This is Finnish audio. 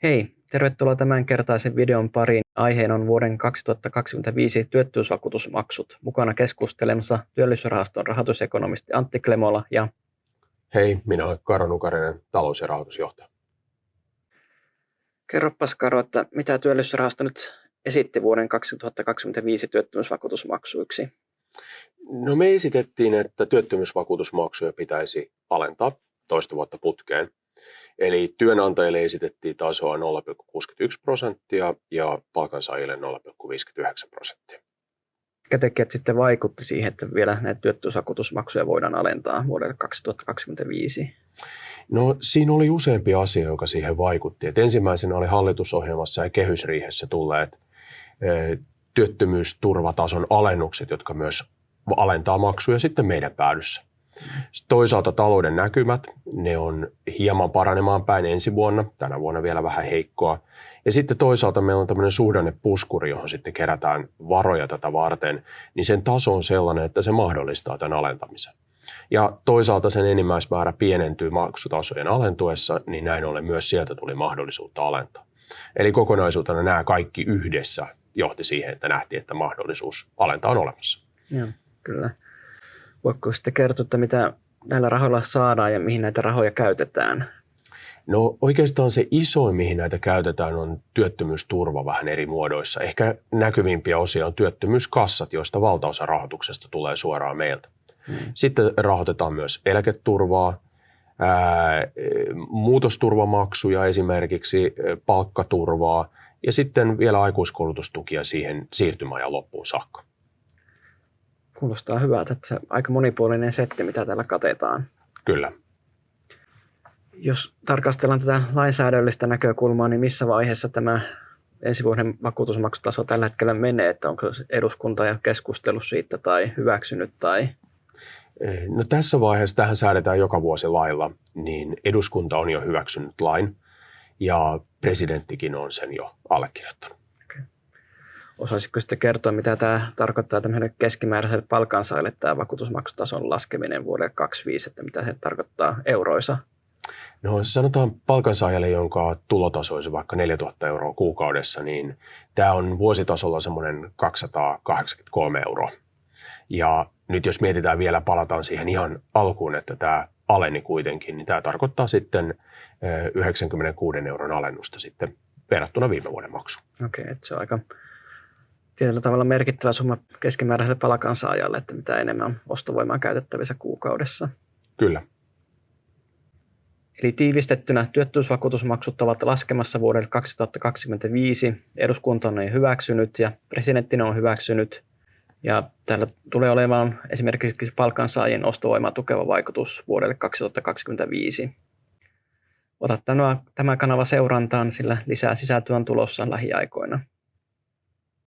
Hei, tervetuloa tämänkertaisen videon pariin. Aiheena on vuoden 2025 työttömyysvakuutusmaksut. Mukana keskustelemassa Työllisyysrahaston rahoitusekonomisti Antti Klemola ja Hei, minä olen Karo Nukarinen, talous- ja rahoitusjohtaja. Kerropas Karo, että mitä Työllisyysrahasto nyt esitti vuoden 2025 työttömyysvakuutusmaksuiksi? No me esitettiin, että työttömyysvakuutusmaksuja pitäisi alentaa toista vuotta putkeen. Eli työnantajille esitettiin tasoa 0,61% ja palkansaajille 0,59%. Mikä tekijät sitten vaikutti siihen, että vielä näitä työttömyysvakuutusmaksuja voidaan alentaa vuodelle 2025? No siinä oli useampi asia, joka siihen vaikutti. Et ensimmäisenä oli hallitusohjelmassa ja kehysriihessä tulleet työttömyysturvatason alennukset, jotka myös alentaa maksuja sitten meidän päädyssä. Sitten toisaalta talouden näkymät, ne on hieman paranemaan päin ensi vuonna, tänä vuonna vielä vähän heikkoa. Ja sitten toisaalta meillä on tämmöinen suhdannepuskuri, johon sitten kerätään varoja tätä varten, niin sen taso on sellainen, että se mahdollistaa tämän alentamisen. Ja toisaalta sen enimmäismäärä pienentyy maksutasojen alentuessa, niin näin ollen myös sieltä tuli mahdollisuutta alentaa. Eli kokonaisuutena nämä kaikki yhdessä johti siihen, että nähtiin, että mahdollisuus alentaa on olemassa. Joo, kyllä. Voitko sitten kertoa, että mitä näillä rahoilla saadaan ja mihin näitä rahoja käytetään? No oikeastaan se isoin, mihin näitä käytetään, on työttömyysturva vähän eri muodoissa. Ehkä näkyvimpiä osia on työttömyyskassat, joista valtaosa rahoituksesta tulee suoraan meiltä. Sitten rahoitetaan myös eläketurvaa, muutosturvamaksuja esimerkiksi, palkkaturvaa ja sitten vielä aikuiskoulutustukia siihen siirtymäajan loppuun saakka. Kuulostaa hyvältä, että se aika monipuolinen setti, mitä täällä katetaan. Kyllä. Jos tarkastellaan tätä lainsäädännöllistä näkökulmaa, niin missä vaiheessa tämä ensi vuoden vakuutusmaksutaso tällä hetkellä menee? Että onko eduskunta jo keskustellut siitä tai hyväksynyt? Tai... No tässä vaiheessa tähän säädetään joka vuosi lailla, niin eduskunta on jo hyväksynyt lain ja presidenttikin on sen jo allekirjoittanut. Osaisitko sitten kertoa, mitä tämä tarkoittaa tämmöiselle keskimääräiselle palkansaajalle tämä vakuutusmaksutason laskeminen vuodelle 2025, että mitä se tarkoittaa euroissa? No sanotaan palkansaajalle, jonka tulotaso olisi vaikka 4 000 euroa kuukaudessa, niin tämä on vuositasolla semmoinen 283 euroa. Ja nyt jos mietitään vielä, palataan siihen ihan alkuun, että tämä aleni kuitenkin, niin tämä tarkoittaa sitten 96 euron alennusta sitten verrattuna viime vuoden maksuun. Okei, että se on aika tietyllä tavalla merkittävä summa keskimääräiselle palkansaajalle, että mitä enemmän on ostovoimaa käytettävissä kuukaudessa. Kyllä. Eli tiivistettynä työttömyysvakuutusmaksut ovat laskemassa vuodelle 2025. Eduskunta on ne hyväksynyt ja presidentti on hyväksynyt. Ja täällä tulee olemaan esimerkiksi palkansaajien ostovoimaa tukeva vaikutus vuodelle 2025. Ota tämä kanava seurantaan, sillä lisää sisältöä on tulossa lähiaikoina.